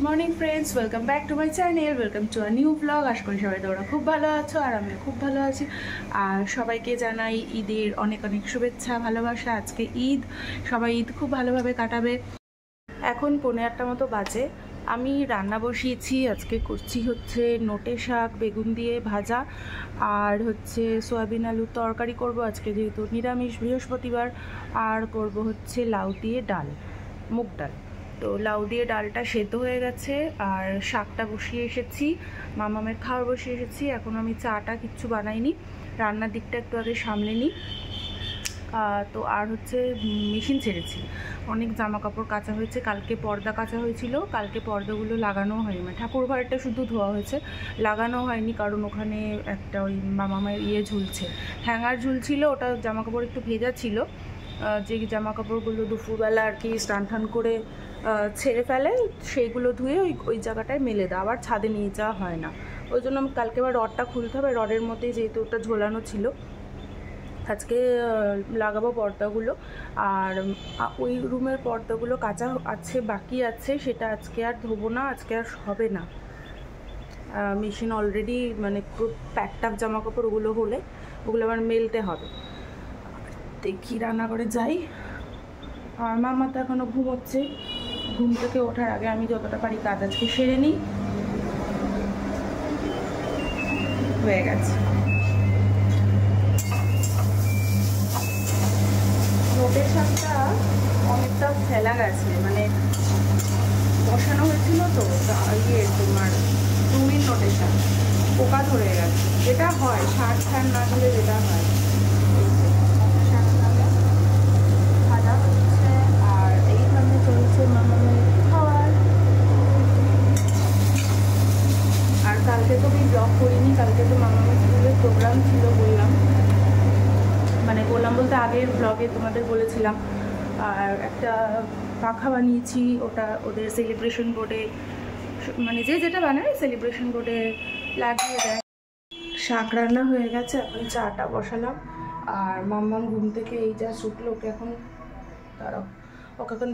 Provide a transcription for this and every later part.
Morning friends, welcome back to my channel, welcome to a new blog. আশা করি সবাই তোমরা খুব ভালো আছো আর আমিও খুব ভালো আছি। আর সবাইকে জানাই ঈদের অনেক অনেক শুভেচ্ছা, ভালোবাসা। আজকে ঈদ, সবাই ঈদ খুব ভালোভাবে কাটাবে। এখন 8:15 মতো বাজে। আমি রান্না বসিয়েছি। আজকে করছি হচ্ছে নোটে শাক বেগুন দিয়ে ভাজা, আর হচ্ছে সয়াবিন আলুর তরকারি করব আজকে, যেহেতু নিরামিষ বৃহস্পতিবার। আর করব হচ্ছে লাউ দিয়ে ডাল, মুগ ডাল। তো লাউ দিয়ে ডালটা সেদ্ধ হয়ে গেছে, আর শাকটা বসিয়ে এসেছি, মামামের খাবার বসিয়ে এসেছি। এখন আমি চাটা কিচ্ছু বানাইনি, রান্নার দিকটা একটু আগে সামলে নিই। তো আর হচ্ছে মেশিন ছেড়েছি, অনেক জামা কাপড় কাচা হয়েছে। কালকে পর্দা কাচা হয়েছিল, কালকে পর্দাগুলো লাগানো হয়নি, মানে ঠাকুর ঘরটা শুধু ধোয়া হয়েছে, লাগানো হয়নি। কারণ ওখানে একটা ওই মামামের ঝুলছে, হ্যাঙ্গার ঝুলছিল, ওটা জামা কাপড় একটু ভেজা ছিল। যে জামা কাপড়গুলো দুপুরবেলা আর কি স্নান টান করে ছেড়ে ফেলে, সেইগুলো ধুয়ে ওই জায়গাটায় মেলে দেয়, আবার ছাদে নিয়ে যাওয়া হয় না। ওই জন্য আমি কালকে আবার রডটা খুলতে হবে, রডের মধ্যেই যেহেতু ওটা ঝোলানো ছিল। আজকে লাগাবো পর্দাগুলো, আর ওই রুমের পর্দাগুলো কাঁচা আছে, বাকি আছে, সেটা আজকে আর ধোবো না, আজকে আর হবে না। মেশিন অলরেডি মানে পুরো প্যাকটাপ জামা কাপড় ওগুলো হলে ওগুলো আবার মেলতে হবে। দেখি রান্না করে যাই। আর মামা তো এখনও ঘুমোচ্ছে, ঘুম থেকে ওঠার আগে আমি যতটা পারি কাজ আজকে সেরে নিই। হয়ে গেছে। নোটের শাকটা অনেকটা ফেলা গেছে, মানে বসানো হয়েছিল তো তোমার রঙিন নোটের শাক, পোকা ধরে গেছে, যেটা হয় সার ছাড় না দিলে যেটা হয়। ভাজা হচ্ছে, আর এইখানে চলছে মামামের খাওয়ার। আর কালকে তো আমি ব্লগ করিনি, কালকে তো মামামের স্কুলের প্রোগ্রাম ছিল বললাম, মানে বললাম বলতে আগের ব্লগে তোমাদের বলেছিলাম। আর একটা পাখা বানিয়েছি, ওটা ওদের সেলিব্রেশন বোর্ডে, মানে যে যেটা বানায় সেলিব্রেশন বোর্ডে লাগিয়ে দেয়। শাক রান্না হয়ে গেছে, এখন চাটা বসালাম। আর মাম্মাম ঘুম থেকে এই যা শুকলো, ওকে এখন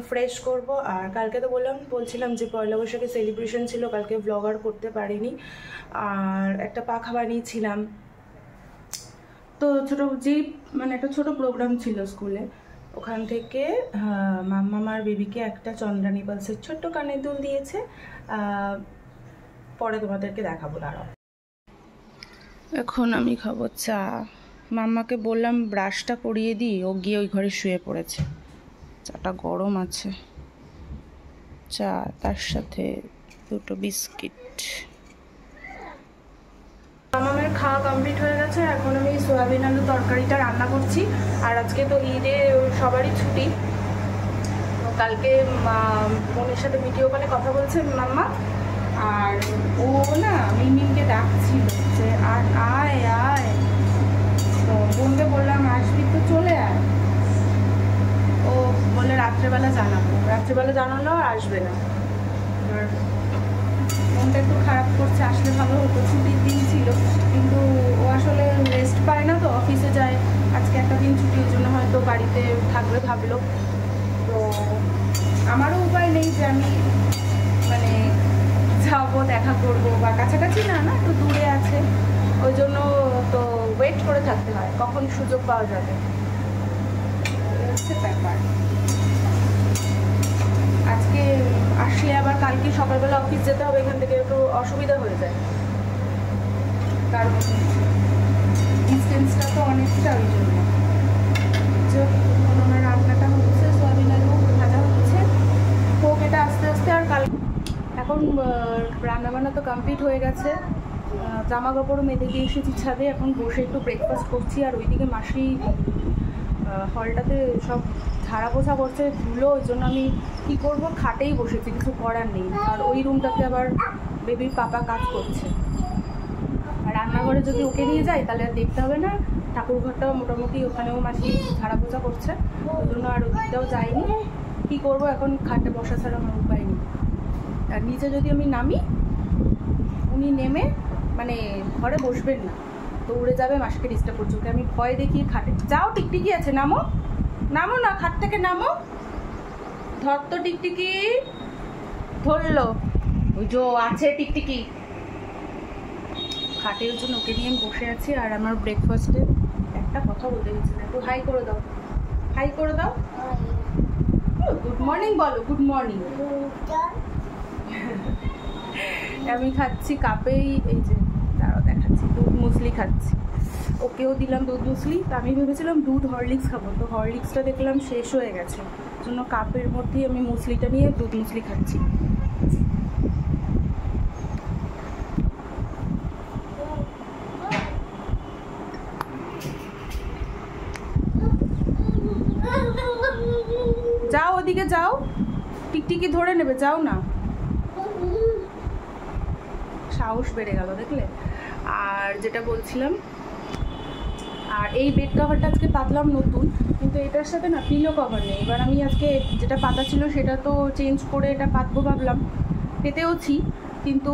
ফ্রেশ করব। আর কালকে তো বলছিলাম যে পয়লা বৈশাখে সেলিব্রেশন ছিল, কালকে ব্লগ আর করতে পারিনি। আর একটা পাখা বানিয়েছিলাম, তো ছোটো যেই মানে একটা ছোটো প্রোগ্রাম ছিল স্কুলে, ওখান থেকে মাম্মামার বেবিকে একটা চন্দ্রানী পালসের ছোট্ট কানের দুল দিয়েছে। পরে তোমাদেরকে দেখাবো, দাঁড়াও। এখন আমি খাবো চা। মাম্মাকে বললাম ব্রাশটা করিয়ে দিই, ও গিয়ে ওই ঘরে শুয়ে পড়েছে। চাটা গরম আছে, চা তার সাথে 2টো বিস্কিট। মামামের খাওয়া কমপ্লিট হয়ে গেছে, এখন আমি সয়াবিন আলু তরকারিটা রান্না করছি। আর আজকে তো ঈদে সবারই ছুটি। কালকে বোনের সাথে ভিডিও কলে কথা বলছে মাম্মা, আর ও না মিমিকে ডাকছিল যে আর আয় আয়, তো বোনকে বললাম আসবি তো চলে আয়। ও বলে রাত্রেবেলা জানালো আর আসবে না। এবার মনটা একটু খারাপ করছে, আসলে ভালো হতো, ছুটির দিন ছিল, কিন্তু ও আসলে রেস্ট পায় না তো, অফিসে যায়। আজকে একটা দিন ছুটির জন্য হয়তো বাড়িতে থাকবে ভাবলো। তো আমারও উপায় নেই যে আমি মানে যাবো দেখা করবো, বা কাছাকাছি না একটু দূরে আছে, ওই জন্য তো ওয়েট করে থাকতে হয় কখন সুযোগ পাওয়া যাবে, হচ্ছে ব্যাপার। আজকে আসলে আবার কালকে সকালবেলা অফিস যেতে হবে, এখান থেকে একটু অসুবিধা হয়ে যায়, কারণ ডিস্টেন্সটা তো অনেকটা, ওই জন্য। আমার রান্নাটা হচ্ছে, সয়াবিন আলু ভাজা হচ্ছে, হোক এটা আস্তে আস্তে। আর এখন রান্নাবান্না তো কমপ্লিট হয়ে গেছে, জামা কাপড়ও মেলে দিয়ে এসেছি ছাদে, এখন বসে একটু ব্রেকফাস্ট করছি। আর ওইদিকে মাসি হলটাতে সব ঝাড়া পোছা করছে, ধুলো, ওই জন্য আমি কী করবো, খাটেই বসেছি, কিছু করার নেই। আর ওই রুমটাতে আবার বেবির পাপা কাজ করছে। আর রান্নাঘরে যদি ওকে নিয়ে যাই তাহলে আর দেখতে হবে না, ঠাকুর ঘরটাও মোটামুটি ওখানেও মাসি ঝাড়া পোছা করছে, ওই জন্য আর ওদিকটাও যাইনি। কী করবো, এখন খাটে বসা ছাড়া আমার উপায় নেই। আর নিচে যদি আমি নামি, উনি নেমে মানে ঘরে বসবেন না, তো উড়ে যাবে, মাসিকে ডিস্টার্ব করছে, ওকে আমি ভয় দেখিয়ে খাটে যাও, টিকটিকি আছে, নামো নামো না, খাট থেকে নামো, ধর তো টিকটিকি, ধরলো ওই যে আছে টিকটিকি খাটের জন্য, ওকে নিয়ে আমি বসে আছি। আর আমার ব্রেকফাস্টে একটা কথা বলতে গেছি, একটু হাই করে দাও, হাই করে দাও, গুড মর্নিং বলো, গুড মর্নিং। আমি খাচ্ছি কাপেই, এই যে দাঁড়াও দেখাচ্ছি, দুধ মুসলি খাচ্ছি। ওকেও দিলাম দুধ মুসলি। তো আমি ভেবেছিলাম দুধ হরলিক্স খাবো, তো হরলিক্সটা দেখলাম শেষ হয়ে গেছে, জন্য কাপের মধ্যেই আমি মুসলিটা নিয়ে দুধ মুসলি খাচ্ছি। যাও ওদিকে যাও, টিকটিকি ধরে নেবে, যাও না। সাহস বেড়ে গেল দেখলে। আর যেটা বলছিলাম, আর এই বেড কভারটা আজকে পাতলাম নতুন, কিন্তু এটার সাথে না পিলো কভার নেই। এবার আমি আজকে যেটা পাতা ছিল সেটা তো চেঞ্জ করে এটা পাতবো ভাবলাম, পেতেওছি, কিন্তু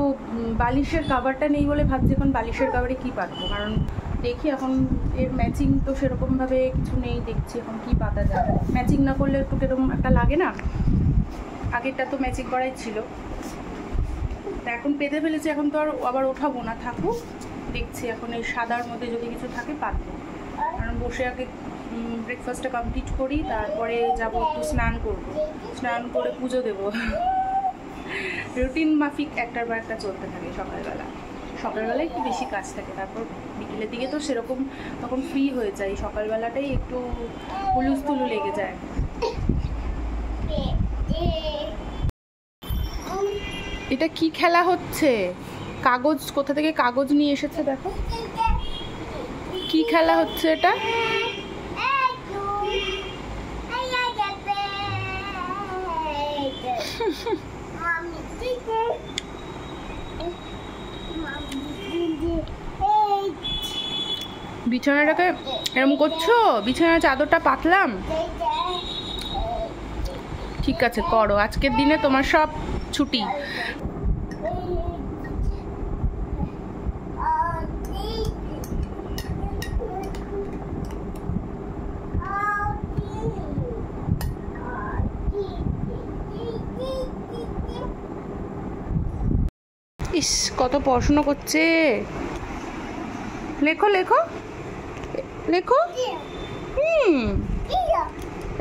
বালিশের কভারটা নেই বলে ভাবছি এখন বালিশের কভারে কী পাতবো। কারণ দেখি এখন এর ম্যাচিং তো সেরকমভাবে কিছু নেই, দেখছি এখন কি পাতা যাবে। ম্যাচিং না করলে একটু কিরকম একটা লাগে না, আগেরটা তো ম্যাচিং করাই ছিল। তা এখন পেতে ফেলেছি, এখন তো আর আবার ওঠাবো না, থাকুক। দেখছি এখন এই সাদার মধ্যে যদি কিছু থাকে পাতবো। কারণ বসে আগে ব্রেকফাস্টটা কমপ্লিট করি, তারপরে যাব একটু স্নান করব, স্নান করে পুজো দেবো। রুটিন মাফিক একটার পর একটা চলতে থাকে। সকালবেলায় একটু বেশি কাজ থাকে, তারপর বিকেলের দিকে তো সেরকম তখন ফ্রি হয়ে যায়। সকালবেলাটাই একটু হুলুস্থুলু লেগে যায়। এটা কি খেলা হচ্ছে? কাগজ কোথা থেকে কাগজ নিয়ে এসেছে দেখো, কি খেলা হচ্ছে এটা? বিছানাটাকে এরকম করছো? বিছানার চাদরটা পাতলাম, ঠিক আছে করো, আজকের দিনে তোমার সব ছুটি। ইস, কত পড়াশোনা করছে। লেখো লেখো লেখো।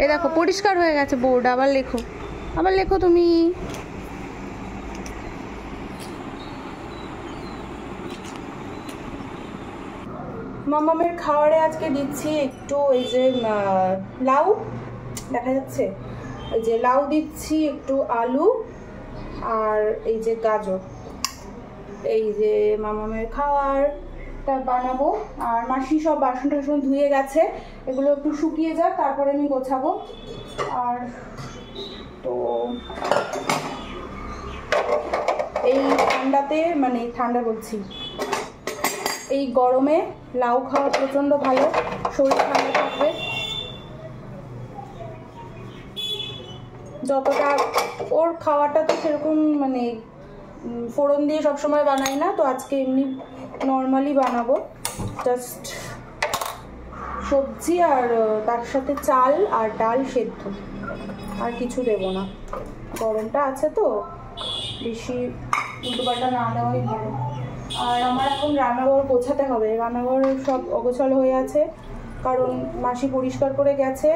এই দেখো পরিষ্কার হয়ে গেছে বোর্ড, আবার লেখো, আবার লেখো তুমি। মামামের খাবারে আজকে দিচ্ছি একটু এই যে লাউ, দেখা যাচ্ছে, এই যে লাউ দিচ্ছি, একটু আলু, আর এই যে গাজর। এই যে মামামের খাবারটা বানাবো। আর মাসি সব বাসন টাসন ধুয়ে গেছে, এগুলো একটু শুকিয়ে যাক, তারপরে আমি গোছাবো। আর তো এই ঠান্ডাতে, মানে ঠান্ডা বলছি, এই গরমে লাউ খাওয়া প্রচণ্ড ভালো, শরীর ঠান্ডা থাকবে। যতটা ওর খাওয়াটা তো সেরকম মানে ফোড়ন দিয়ে সবসময় বানাই না, তো আজকে এমনি নর্মালি বানাবো, জাস্ট সবজি আর তার সাথে চাল আর ডাল সেদ্ধ, আর কিছু দেবো না। গরমটা আছে তো বেশি উল্টোপাল্টা না দেওয়াই ভালো। আর আমার এখন রান্নাঘর গোছাতে হবে, রান্নাঘর সব অগোছালো হয়ে আছে, কারণ মাসি পরিষ্কার করে গেছে।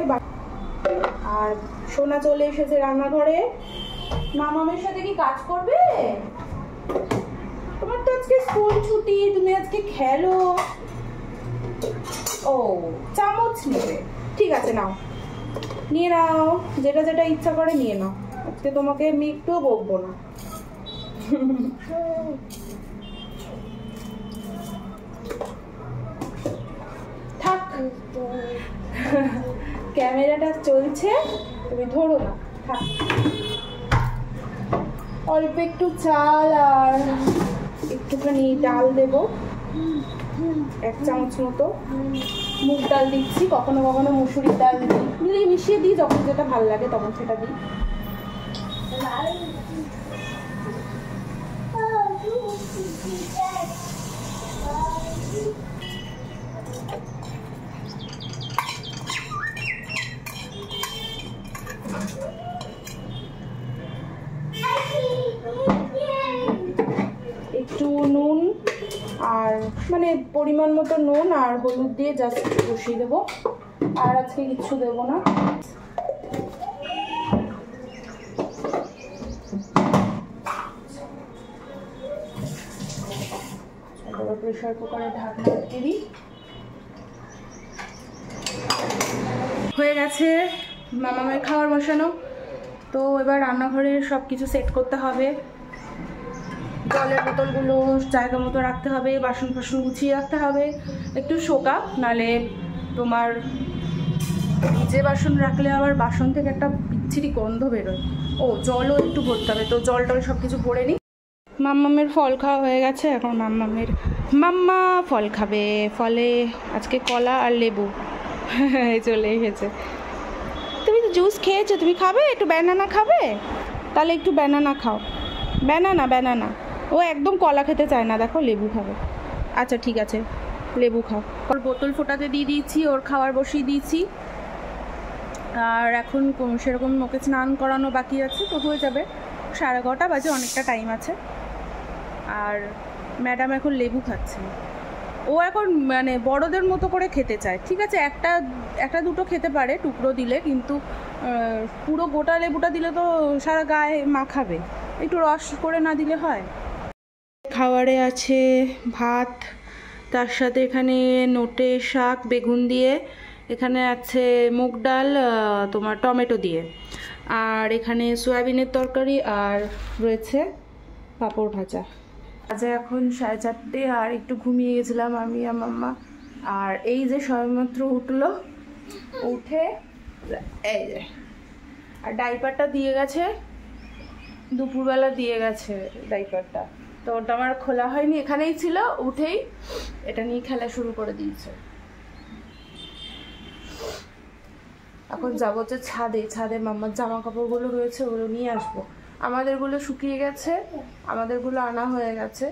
আর সোনা চলে এসেছে রান্নাঘরে। মামামের সাথে কি কাজ করবে? তোমার তো আজকে স্কুল ছুটি, তুমি আজকে খেলো। ও চামচ নেবে, ঠিক আছে নাও, নিয়ে নাও, যেটা যেটা ইচ্ছা করে নিয়ে নাও, আজকে তোমাকে আমি একটুও বকবো না। থাক, ক্যামেরাটা চলছে, তুমি ধরো না, থাক। অল্প একটু চাল আর একটুখানি ডাল দেব, 1 চামচ মতো। মুগ ডাল দিচ্ছি, কখনো কখনো মুসুরির ডাল দিই, মিশিয়ে দিই, যখন যেটা ভালো লাগে তখন সেটা দিই। মানে পরিমাণ মতো নুন আর হলুদ দিয়ে জাস্ট বসিয়ে দেবো, আর আজকে কিচ্ছু দেবো না। প্রেসার কুকারে ঢাকনা দিয়ে দিই। হয়ে গেছে মামামের খাবার বসানো। তো এবার রান্নাঘরে সব কিছু সেট করতে হবে, জলের বোতলগুলো জায়গা মতো রাখতে হবে, বাসন ফাসন গুছিয়ে রাখতে হবে, একটু শোকা, নালে তোমার ভিজে বাসন রাখলে আবার বাসন থেকে একটা বিচ্ছিরি গন্ধ বেরোয়। ও জলও একটু ভরতে হবে, তো জল টল সব কিছু ভরে নিই। মাম্মামের ফল খাওয়া হয়ে গেছে, এখন মাম্মা ফল খাবে। ফলে আজকে কলা আর লেবু চলে এসেছে। তুমি তো জুস খেয়েছো, তুমি খাবে একটু? ব্যানানা খাবে? তাহলে একটু ব্যানানা খাও। ব্যানানা ও একদম কলা খেতে চায় না, দেখো লেবু খাবে। আচ্ছা ঠিক আছে, লেবু খাও। ওর বোতল ফোটাতে দিয়ে দিয়েছি, ওর খাবার বসিয়ে দিয়েছি। আর এখন সেরকম ওকে স্নান করানো বাকি আছে, তো হয়ে যাবে 11:30 বাজে, অনেকটা টাইম আছে। আর ম্যাডাম এখন লেবু খাচ্ছে। ও এখন মানে বড়দের মতো করে খেতে চায়। ঠিক আছে, একটা দুটো খেতে পারে টুকরো দিলে, কিন্তু পুরো গোটা লেবুটা দিলে তো সারা গায়ে মাখাবে, একটু রস করে না দিলে হয়। খাবারে আছে ভাত, তার সাথে এখানে নোটে শাক বেগুন দিয়ে, এখানে আছে মুগ ডাল তোমার টমেটো দিয়ে, আর এখানে সয়াবিনের তরকারি, আর রয়েছে পাঁপড় ভাজা। আজ এখন 4:30, আর একটু ঘুমিয়ে গেছিলাম আমি আর মাম্মা। আর এই যে সবেমাত্র উঠলো, উঠে এই যে আর ডাইপারটা দিয়ে গেছে, দুপুরবেলা দিয়ে গেছে ডাইপারটা, তো ওটা আমার খোলা হয়নি, এখানেই ছিল। উঠেই এটা নিয়ে খেলা শুরু করে দিয়েছে। এখন যাবো হচ্ছে ছাদে মাম্মার জামা কাপড়গুলো রয়েছে, ওগুলো নিয়ে আসবো। আমাদেরগুলো শুকিয়ে গেছে, আমাদেরগুলো আনা হয়ে গেছে।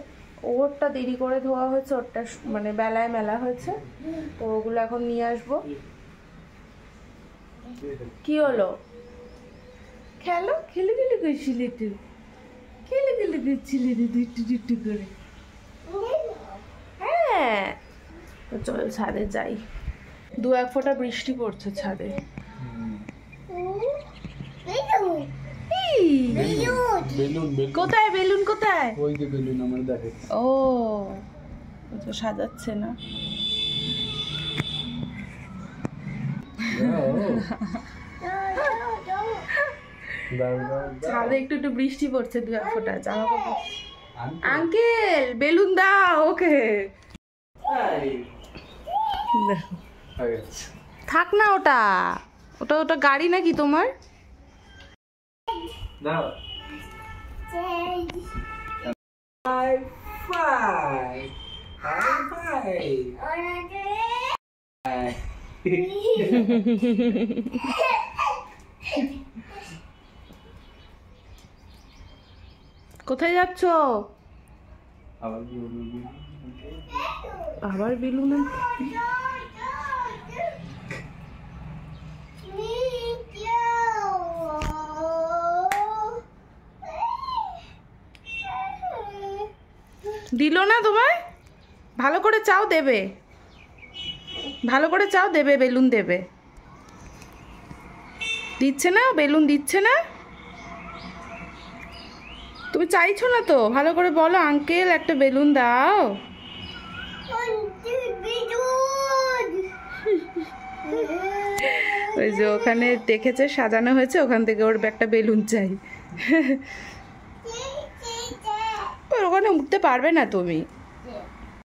ওরটা দেরি করে ধোয়া হয়েছে, ওরটা মানে বেলায় মেলা হয়েছে, তো ওগুলো এখন নিয়ে আসবো। কি হলো? খেলে করছিলি তুই? খেলে করছিলি দুটু করে? হ্যাঁ, তো চল ছাদে যাই। 2-1 ফোঁটা বৃষ্টি পড়ছে ছাদে। কোথায় বেলুন? কোথায়? ওই যে বেলুন আমার দেখে। ও তো সাজাচ্ছে না। ছাদে একটু বৃষ্টি পড়ছে, 2-1 ফোঁটা। জামা কাপড় আঙ্কেল বেলুন দাও ওকে। থাক না, ওটা গাড়ি নাকি তোমার? কোথায় যাচ্ছ? আবার বেলুন দিল না তোমায়? ভালো করে চাও দেবে, বেলুন দেবে। দিচ্ছে না, বেলুন দিচ্ছে না। তুমি চাইছো না তো, ভালো করে বলো আঙ্কেল একটা বেলুন দাও। ওই যে ওখানে দেখেছে সাজানো হয়েছে, ওখান থেকে ওর একটা বেলুন চাই। ওখানে উঠতে পারবে না তুমি।